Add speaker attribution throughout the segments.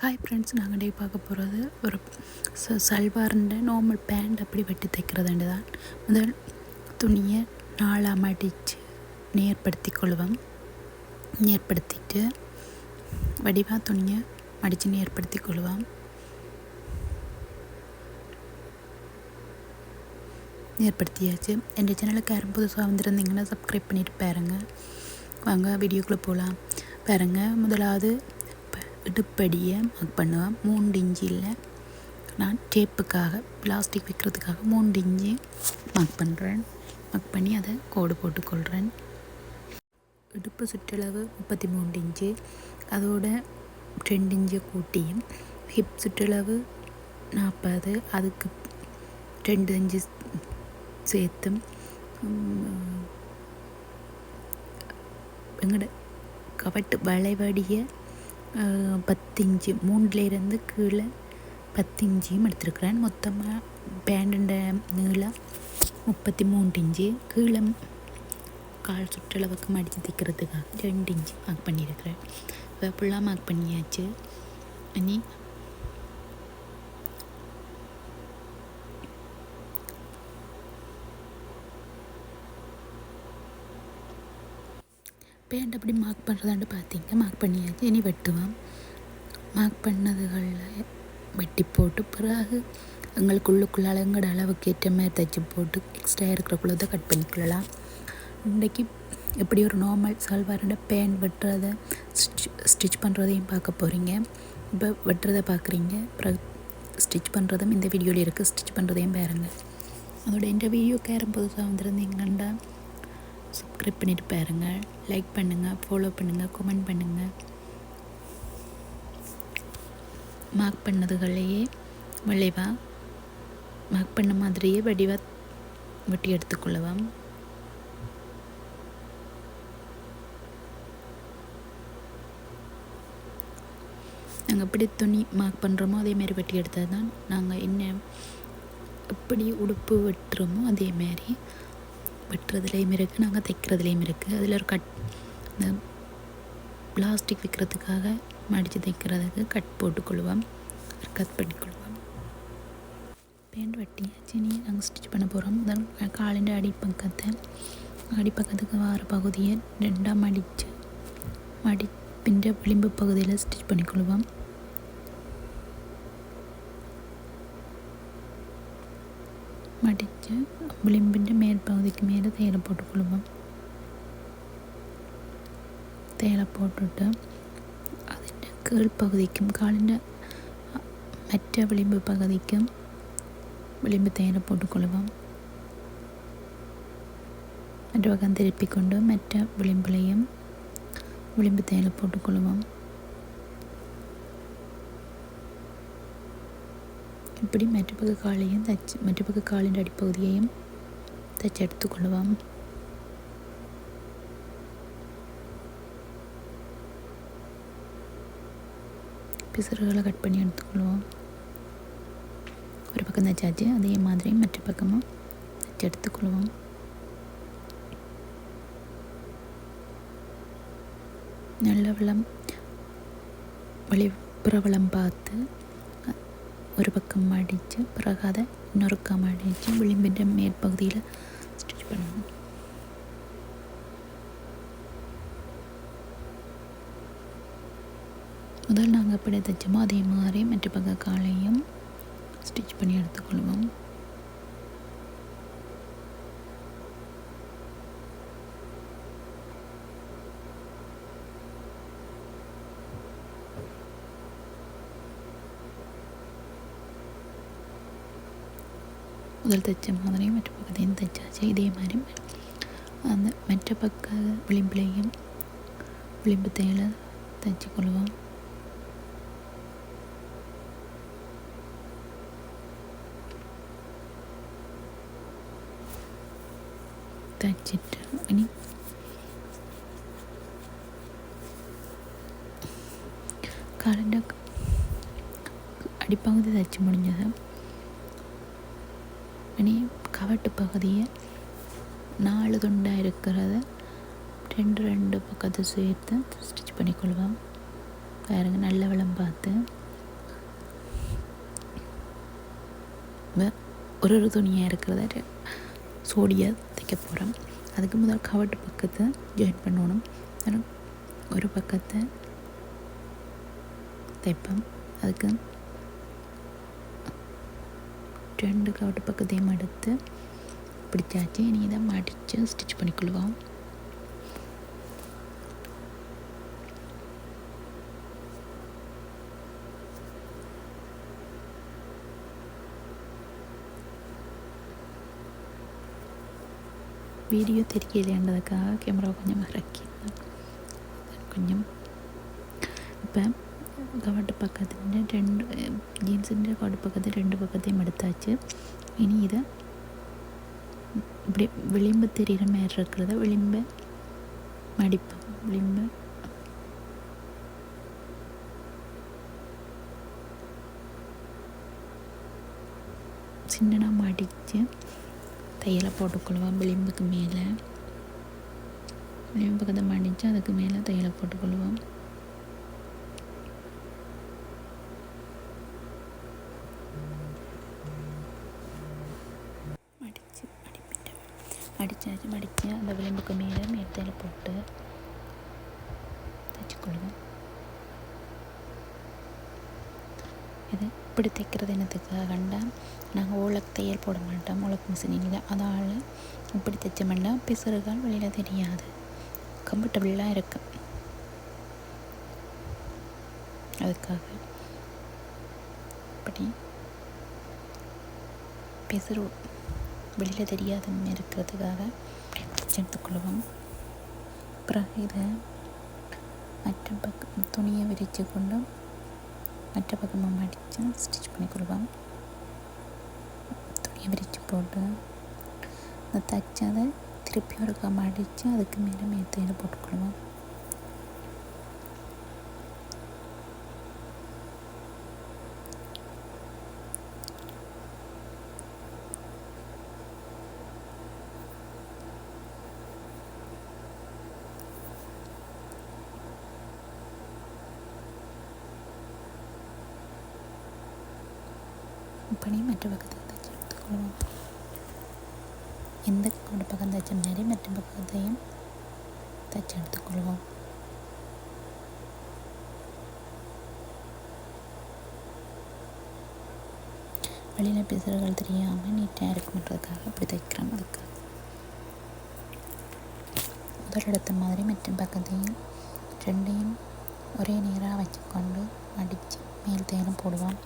Speaker 1: Hi friends, நாங்கள் டே பார்க்க போகிறது ஒரு சல்வார்ன்ற நார்மல் பேண்ட் அப்படி வெட்டி தைக்கிறதுண்டு தான். முதல் துணியை நாளாக மடித்து நேர்படுத்தி கொள்வோம். நேர்படுத்திட்டு வடிவாக துணியை மடித்து நேர்படுத்தி கொள்வோம். நேர்படுத்தியாச்சு. என் சேனலுக்கு யாரும் புதுசாக வந்திருந்தீங்கன்னா சப்ஸ்கிரைப் பண்ணிட்டு பாருங்கள். வாங்க வீடியோக்குள்ளே போகலாம். பாருங்கள், முதலாவது இடுப்படியை மார்க் பண்ணுவேன். 3 இன்ச்சில் நான் டேப்புக்காக பிளாஸ்டிக் வைக்கிறதுக்காக 3 இன்ச்சு மார்க் பண்ணுறேன். மார்க் பண்ணி அதை கோடு போட்டுக்கொள்கிறேன். இடுப்பு சுற்றளவு 33 இன்ச்சு, அதோட 2 இன்ச்சு கூட்டியும் ஹிப் சுற்றளவு 40, அதுக்கு 2 இன்ச்சு சேர்த்தும் எங்களோட கவட்டு வளைவடிய 10 இன்ச்சு 3லேருந்து கீழே 10 இன்ச்சியும் எடுத்துருக்கிறேன். மொத்தமாக பேண்டுண்ட நீளம் 33 இன்ச்சு. கீழே கால் சுற்றளவுக்கு மடித்து தைக்கிறதுக்காக 2 இன்ச்சு மார்க் பண்ணியிருக்கிறேன். இப்போ ஃபுல்லாக மார்க் பண்ணியாச்சு. இனி பேண்ட் அப்படி மார்க் பண்ணுறதாண்டு பார்த்தீங்க. மார்க் பண்ணியாச்சு. இனி வெட்டுவோம். மார்க் பண்ணதுகளில் வெட்டி போட்டு பிறகு எங்களுக்குள்ளுக்குள்ளால் எங்களோட அளவுக்கு ஏற்ற மாதிரி தைச்சி போட்டு எக்ஸ்ட்ரா இருக்கிறக்குள்ளதை கட் பண்ணிக்கொள்ளலாம். இன்றைக்கி எப்படி ஒரு நார்மல் சல்வாரோட பேண்ட் வெட்டுறதை ஸ்டிச் பண்ணுறதையும் பார்க்க போகிறீங்க. இப்போ வெட்டுறதை பார்க்குறீங்க, பிறகு ஸ்டிச் பண்ணுறதும் இந்த வீடியோவில் இருக்குது. ஸ்டிச் பண்ணுறதையும் பாருங்கள். அதோட இந்த வீடியோக்கு யாரும் புதுசாக வந்துருந்தீங்கன்னா சப்ஸ்கிரைப் பண்ணிட்டு பாருங்கள், லைக் பண்ணுங்கள், ஃபாலோ பண்ணுங்கள், கமெண்ட் பண்ணுங்கள். மார்க் பண்ணதுகளையே வளைவாக மார்க் பண்ண மாதிரியே வடிவாக வெட்டி எடுத்துக்கொள்ளலாம். நாங்கள் எப்படி துணி மார்க் பண்ணுறோமோ அதேமாரி வெட்டி எடுத்தால் தான் நாங்கள் என்ன எப்படி உடுப்பு வெட்டுறோமோ அதேமாரி வெட்டுறதுலேயும் இருக்குது, நாங்கள் தைக்கிறதுலேயும் இருக்குது. அதில் ஒரு இந்த பிளாஸ்டிக் வைக்கிறதுக்காக மடித்து தைக்கிறதுக்கு கட் போட்டுக்கொள்வோம், கட் பண்ணிக்கொள்வோம். பேண்ட் வெட்டியாச்சு. இனி நாங்கள் ஸ்டிச் பண்ண போகிறோம். முதல் காலிൻ്റെ அடிப்பக்கத்துக்கு வார பகுதியை 2ஆக மடிப்பின்ற விளிம்பு பகுதியில் ஸ்டிச் பண்ணிக்கொள்வோம். மடித்து விளிம்பிൻ്റെ மேல் பகுதிக்கு மேலே தையலை போட்டுக்கொள்வோம். தையலை போட்டுட்டு അതിൻ്റെ കീഴ്പകുതിക്കും കാലിൻ്റെ മറ്റേ വിളിമ്പ് പകുതിക്കും വിളിമ്പ് தையலை போட்டுக்கொள்வோம். മറ്റു പക്കം തിരുപ്പിക്കൊണ്ട് മറ്റേ വിളിമ്പിലെയും വിളിമ്പ് தையலை போட்டுக்கொள்வோம். இப்படி மற்றப்பக்க காலையும் தைச்சி மற்றப்பக்க காலின் அடிப்பகுதியையும் தைச்சி எடுத்துக்கொள்வோம். பிசுறுகளை கட் பண்ணி எடுத்துக்கொள்வோம். ஒரு பக்கம் தைச்சாச்சு, அதே மாதிரி மற்ற பக்கமும் தைச்சி எடுத்துக்கொள்வோம். நல்ல வெளிப்புறவளம் பார்த்து ஒரு பக்கம் மடித்து பிறகு அதை இன்னொரு பக்கம் மடித்து விளிம்பிൻ്റെ மேற்பகுதியில் ஸ்டிச் பண்ணணும். முதல் நாங்கள் எப்படி தைச்சோமோ அதே மாதிரி மற்ற பக்க காலையும் ஸ்டிச் பண்ணி எடுத்துக்கொள்வோம். முதல் தைச்ச மாதிரி மற்ற பக்கத்தையும் தைச்சாச்சு. இதே மாதிரி அந்த மற்ற பக்க விளிம்புலையும் விளிம்பு தையலை தைச்சிக்கொள்வோம். தைச்சிட்டு இனி காலிൻ്റെ அடிப்பகுதி தைச்சி முடிஞ்சது. இனி கவட்டு பகுதியை 4 துண்டாக இருக்கிறத 2 பக்கத்தை சேர்த்து ஸ்டிச் பண்ணிக்கொள்வோம். பாருங்கள், நல்ல வளம் பார்த்து ஒரு துணியாக இருக்கிறத சோடியாக தைக்க போகிறோம். அதுக்கு முதல் கவட்டு பக்கத்தை ஜாயின் பண்ணணும். ஒரு பக்கத்தை தைப்போம். அதுக்கு 2 கவட்டு பக்கத்தையும் எடுத்து பிடிச்சாச்சு. இனி இதை மடித்து ஸ்டிச் பண்ணிக்கொள்வோம். வீடியோ தெரியலைன்றதுக்காக கேமரா கொஞ்சம் இறக்கி கொஞ்சம் இப்போ கவட்டு பக்கத்தில் 2 ஜீன்ஸுன்ற கவட்டு பக்கத்தில் 2 பக்கத்தையும் எடுத்தாச்சு. இனி இதை இப்படி விளிம்பு தெரிகிற மாதிரி இருக்கிறத விளிம்பை மடிப்போம். விளிம்பை சின்னதாக மடித்து தையலை போட்டுக்கொள்வோம். விளிம்புக்கு மேலே விளிம்பு பக்கத்தை மடித்து அதுக்கு மேலே தையலை போட்டுக்கொள்வோம். மடித்து அந்த விளிம்புக்கு மேலே தையலை போட்டு தைச்சிக்கொள்வோம். இது இப்படி தைக்கிறது என்னத்துக்காக கண்டால் நாங்கள் ஓலக்கு தையல் போட மாட்டோம். ஓலக்கு மிஷினில் அதால் இப்படி தைச்சோம்னா பிசுறுகள் வெளியில் தெரியாது, கம்ஃபர்டபுளாக இருக்கும். அதுக்காக இப்படி பிசுறு வெளியில் தெரியாத இருக்கிறதுக்காக எடுத்துக்கொள்வோம். அப்புறம் இதை மற்ற பக்கம் துணியை விரித்து கொண்டு மற்ற பக்கமாக மடித்து ஸ்டிச் பண்ணிக்கொள்வோம். துணியை விரித்து போட்டு அந்த தைச்சதை திருப்பி ஒருக்கா மடித்து அதுக்கு மேலே மேத்தையில் போட்டுக்கொள்வோம். இப்படி மற்ற பக்கத்தில் தைச்சி எடுத்துக்கொள்வோம். எந்த ஒரு பக்கம் தைச்ச மாதிரி மற்ற பக்கத்தையும் தைச்சி எடுத்துக்கொள்வோம். வெளியில் பிசுறுகள் தெரியாமல் நீட்டாக இருக்குன்றதுக்காக அப்படி தைக்கிறோம். அதுக்கு முதல் எடுத்த மாதிரி மற்ற பக்கத்தையும் 2ஐயும் ஒரே நேராக வச்சுக்கொண்டு மடித்து மேல் தையலும் போடுவோம்.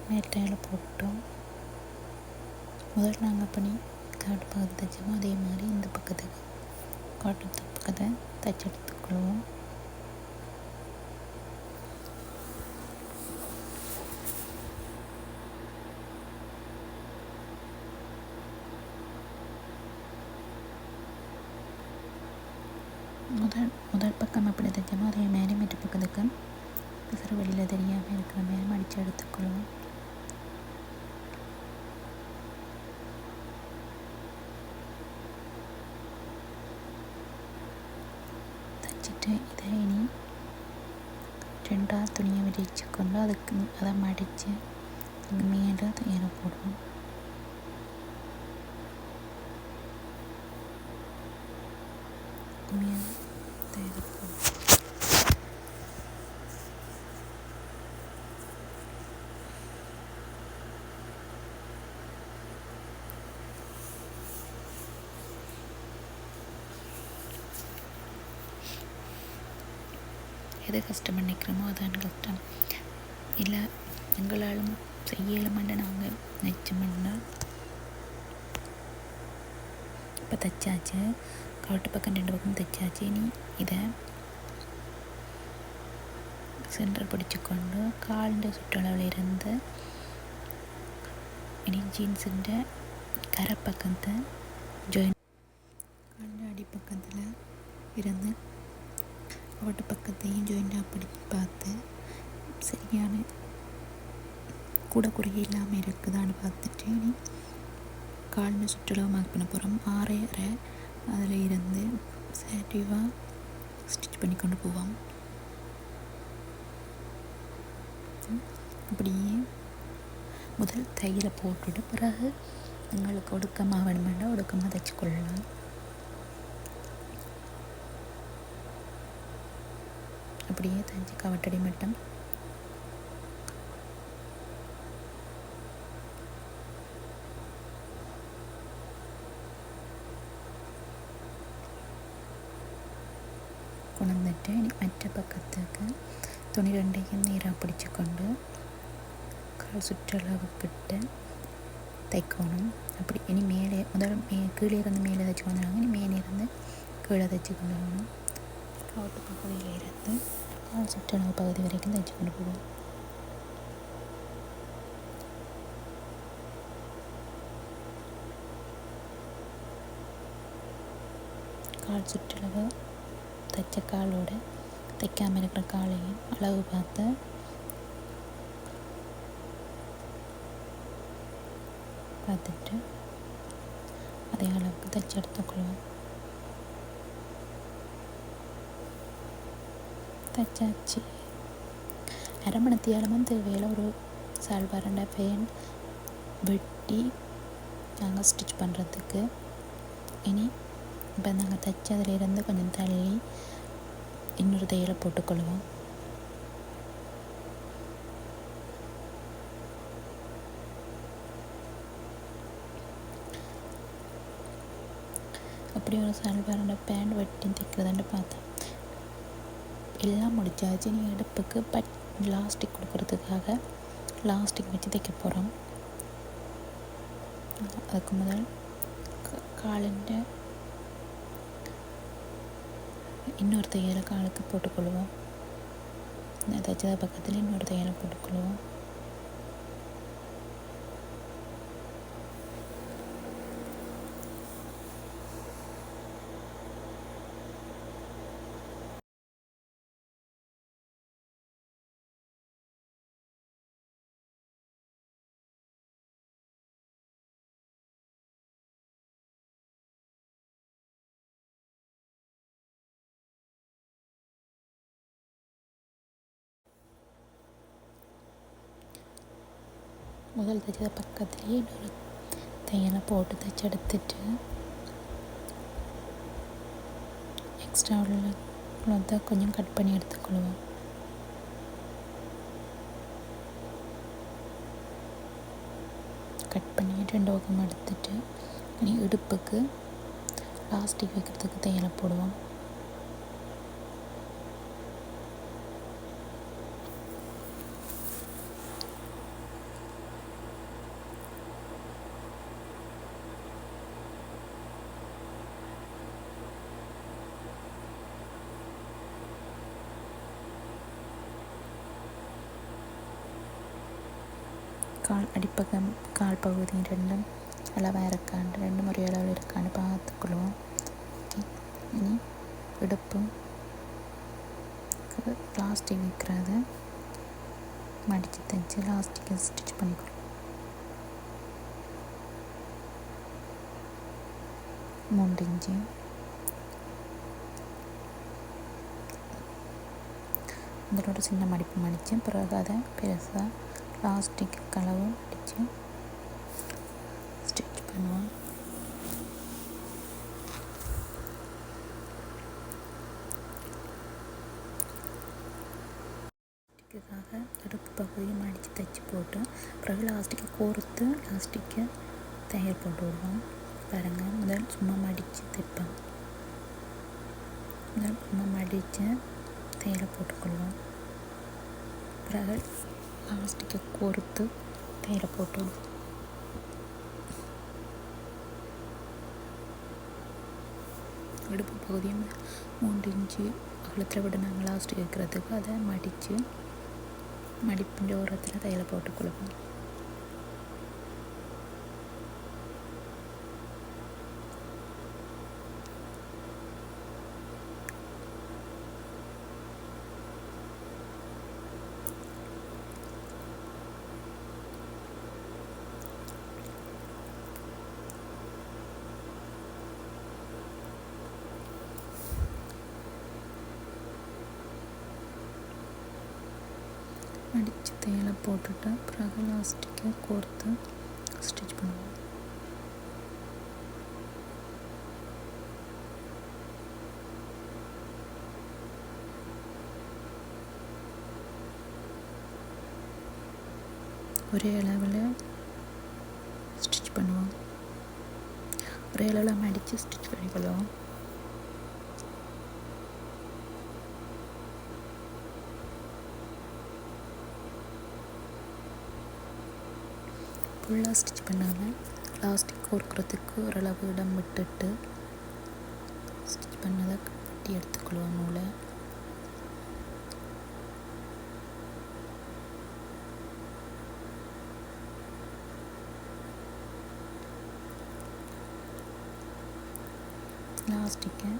Speaker 1: மேல் போட்டோம். முதல் நாங்கள் பண்ணி காட்டு பக்கத்தை தைச்சோமோ அதே மாதிரி இந்த பக்கத்துக்கு காட்டு பக்கத்தை தைச்சி எடுத்துக்கொள்வோம். முதல் பக்கம் எப்படி தைச்சோமோ அதே மாதிரி மற்ற பக்கத்துக்கு பிசுறு வெளியில் தெரியாமல் இருக்கிற மாதிரி மடித்து எடுத்துக்கொள்வோம். தைச்சிட்டு இதை இனி 2 துணியை விரித்து கொண்டு அதை மடித்து அங்கே மேலே தையலை போடுவோம். மேலே தையலை போடுவோம். எது கஷ்டம் நினைக்கிறோமோ அதான் கஷ்டம் இல்லை எங்களாலும் செய்யலமாட்ட நாங்கள் நினச்சோம்னா இப்போ தைச்சாச்சு. கவட்டு பக்கம் 2 பக்கம் தைச்சாச்சு. இனி இதை சென்டர் பிடிச்சிக்கொண்டு காலிൻ്റെ சுற்றளவில் இருந்து இனி ஜீன்ஸுன்ற கரை பக்கத்தை ஜாயின் காலிൻ്റെ அடிப்பக்கத்தில் இருந்து கவட்டு பக்கத்தையும் ஜாயிண்டாக பிடிச்சி பார்த்து சரியான கூட குறைய இல்லாமல் இருக்குதான்னு பார்த்துட்டு இனி காலிൻ്റെ சுற்றளவு மார்க் பண்ண போகிறோம். 6.5 அதில் இருந்து சேட்டிவாக ஸ்டிச் பண்ணி கொண்டு போவோம். அப்படியே முதல் தையலை போட்டுட்டு பிறகு எங்களுக்கு ஒடுக்கமாக வேணுமெண்டா ஒடுக்கமாக தைச்சு கொள்ளலாம். அப்படியே தைச்சி கவட்டடி மட்டும் கொண்டுட்டு மற்ற பக்கத்துக்கு துணி ரெண்டையும் நீராக பிடிச்சி கொண்டு கால் சுற்றளவுக்கிட்ட தைக்கணும். அப்படி இனி மேலே கீழே இருந்து மேலே தைச்சி கொண்டாங்க. இனி மேலே இருந்து கீழே தைச்சி கொண்டு வரணும். கவுட்டு பகுதியில் இருந்து கால் சுற்றளவு பகுதி வரைக்கும் தைச்சி கொண்டு போவோம். கால் சுற்றளவு தைச்ச காலோட தைக்காமல் இருக்கிற காலையும் அளவு பார்த்து பார்த்துட்டு அதே அளவுக்கு தைச்சி எடுத்துக்கொள்வோம். தைச்சாச்சு. அரை மணித்தியாலமும் தேவையில்லை. ஒரு சால்வாரண்டா பேன் வெட்டி நாங்கள் ஸ்டிச் பண்ணுறதுக்கு. இனி இப்போ நாங்கள் தைச்சதுலேருந்து கொஞ்சம் தள்ளி இன்னொரு தையலை போட்டுக்கொள்வோம். அப்படி ஒரு சால்வாரோட பேண்ட் வெட்டி தைக்கிறதாண்டு பார்த்தேன். எல்லாம் முடிச்சாச்சு. நீ அடுப்புக்கு லாஸ்டிக் கொடுக்கறதுக்காக லாஸ்டிக் வச்சு தைக்க போகிறோம். அதுக்கு முதல் காலிൻ്റെ இன்னொரு தையலை காலுக்கு போட்டுக்கொள்வோம். தைச்சத பக்கத்தில் இன்னொரு தையலை போட்டுக்கொள்வோம். முதல் தைச்சத பக்கத்துலேயே இன்னொரு தையலை போட்டு தைச்சி எடுத்துட்டு எக்ஸ்ட்ரா உள்ளதை கொஞ்சம் கட் பண்ணி எடுத்துக்கொள்வோம். கட் பண்ணி 2 பக்கம் எடுத்துட்டு இனி இடுப்புக்கு லாஸ்டிக் வைக்கிறதுக்கு தையலை போடுவோம். அடிப்பக்கம் கால் பகுதி ரெண்டும் அளவாக இருக்காண்டு 2 முறை அளவில் இருக்கான்னு பார்த்துக்கொள்வோம். இனி இடுப்பும் பிளாஸ்டிக் வைக்கிறத மடித்து தைச்சி லாஸ்டிக்கை ஸ்டிச் பண்ணிக்கொள்வோம். 3 இன்ச்சு இதோட சின்ன மடிப்பு மடித்து பிறகு அதை பெருசாக லாஸ்டிக் கலவு அடித்து ஸ்டிச் பண்ணுவோம். இதுக்காக இடுப்பு பகுதியை மடித்து தைச்சி போட்டு பிறகு லாஸ்டிக்கை கோர்த்து லாஸ்டிக்கை தையல் போட்டு விடுவோம். பாருங்கள், முதல் சும்மா மடித்து தைப்பேன். முதல் சும்மா மடித்து தையலை போட்டுக்கொள்வோம். பிறகு லாஸ்டிக்கை கோர்த்து தையலை போட்டு விடுவோம். இடுப்பு பகுதியும் 3 இன்ச்சு அகலத்தில் விட நாங்கள் லாஸ்டிக் வைக்கிறதுக்கு அதை மடித்து மடிப்பிൻ്റെ ஓரத்தில் தையலை போட்டுக்கொள்வோம். மடித்து தையலை போட்டுட்டு பிறகு லாஸ்டிக்கை கோர்த்து ஸ்டிச் பண்ணுவோம். ஒரே அளவில் ஸ்டிச் பண்ணுவோம். ஒரே அளவில் மடித்து ஸ்டிச் பண்ணிக்கொள்வோம். ஃபுல்லாக ஸ்டிச் பண்ணாமல் லாஸ்டிக் கோர்க்கிறதுக்கு ஓரளவு இடம் விட்டுட்டு ஸ்டிச் பண்ணதை கட்டி எடுத்துக்கொள்வோம் நூலை. லாஸ்டிக்கை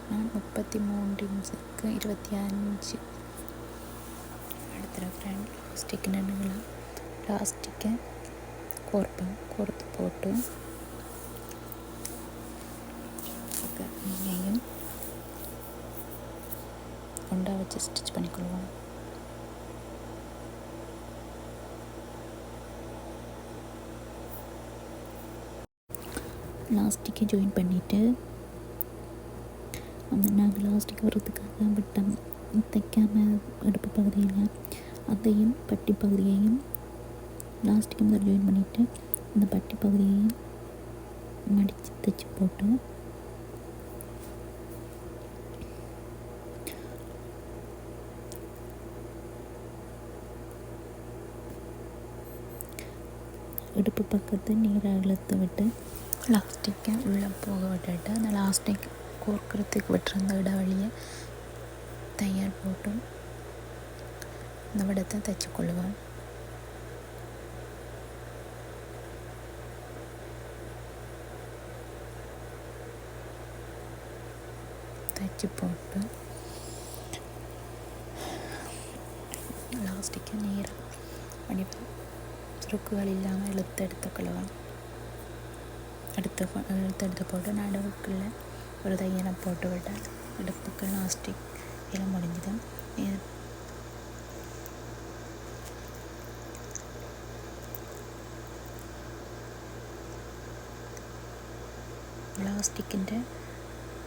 Speaker 1: நான் 33 இன்ச்சுக்கு 25 எடுத்துருக்கிறேன். லாஸ்டிக் நடுவில் லாஸ்டிக்கை கோர்த்து போட்டு நீங்கையும் ஒண்டா வச்சு ஸ்டிச் பண்ணிக்கொள்வோம். லாஸ்டிக்கை ஜாயின் பண்ணிவிட்டு அந்த நாங்கள் லாஸ்டிக் வர்றதுக்காக விட்டோம் தைக்காமல் அடுப்பு பகுதியில் அதையும் பட்டி பகுதியையும் லாஸ்டிக்கை முதல் ஜாயின் பண்ணிவிட்டு அந்த பட்டி பகுதியையும் மடித்து தைச்சி போட்டு இடுப்பு பக்கத்தை நீராக இழுத்து விட்டு லாஸ்டிக்கை உள்ளே போக விட்டுட்டு அந்த லாஸ்டிக் கோர்க்கிறதுக்கு விட்டுருந்த இடைவெளியை தையல் போட்டு இந்த விடத்தை தைச்சிக்கொள்ளுவோம். தைச்சி போட்டு லாஸ்டிக்கை நீராக வடிவம் சுருக்குகள் இல்லாமல் இழுத்து எடுத்துக்கொள்ளுவோம். எடுத்து போட்டு நடுவுக்குள்ளே ஒரு தையலை போட்டு விட்டால் இடுப்புக்கு லாஸ்டிக் எல்லாம் முடிஞ்சுது. ലാസ്റ്റിക്കിൻ്റെ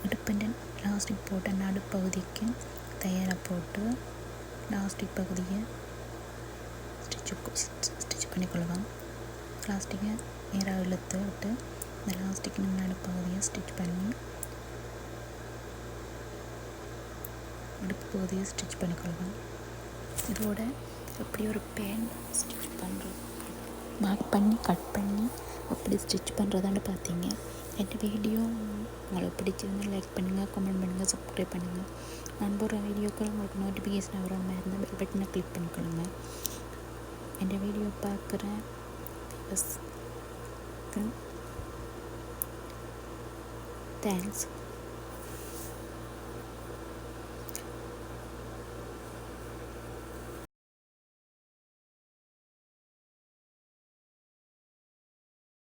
Speaker 1: ഇടുപ്പിൻ്റെ ലാസ്റ്റിക് പോട്ട് നടുപ്പകുതിക്ക് തയ്യല പോട്ട് ലാസ്റ്റിക് പകുതിയെ സ്റ്റിച്ച് பண்ணிக்கொள்ளுவோம். லாஸ்டிக்கை நேராக இழுத்து விட்டு இந்த லாஸ்டிக்கு நடுப்பகுதியை ஸ்டிச் பண்ணி இடுப்பு பகுதியை ஸ்டிச் பண்ணிக்கொள்வோம். இதோட எப்படி ஒரு பேண்ட் ஸ்டிச் பண்ணுறது மார்க் பண்ணி கட் பண்ணி எப்படி ஸ்டிச் பண்ணுறதான்னு பார்த்தீங்க. என் வீடியோ உங்களுக்கு பிடிச்சிருந்தால் லைக் பண்ணுங்கள், கமெண்ட் பண்ணுங்கள், சப்ஸ்கிரைப் பண்ணுங்கள். நான் போடுற வீடியோக்கள் உங்களுக்கு நோட்டிஃபிகேஷன் வர மாதிரி இருந்தால் பெல் பட்டனை கிளிக் பண்ணிக்கொள்ளுங்க. என் வீடியோ பார்க்குற தேங்க்ஸ்.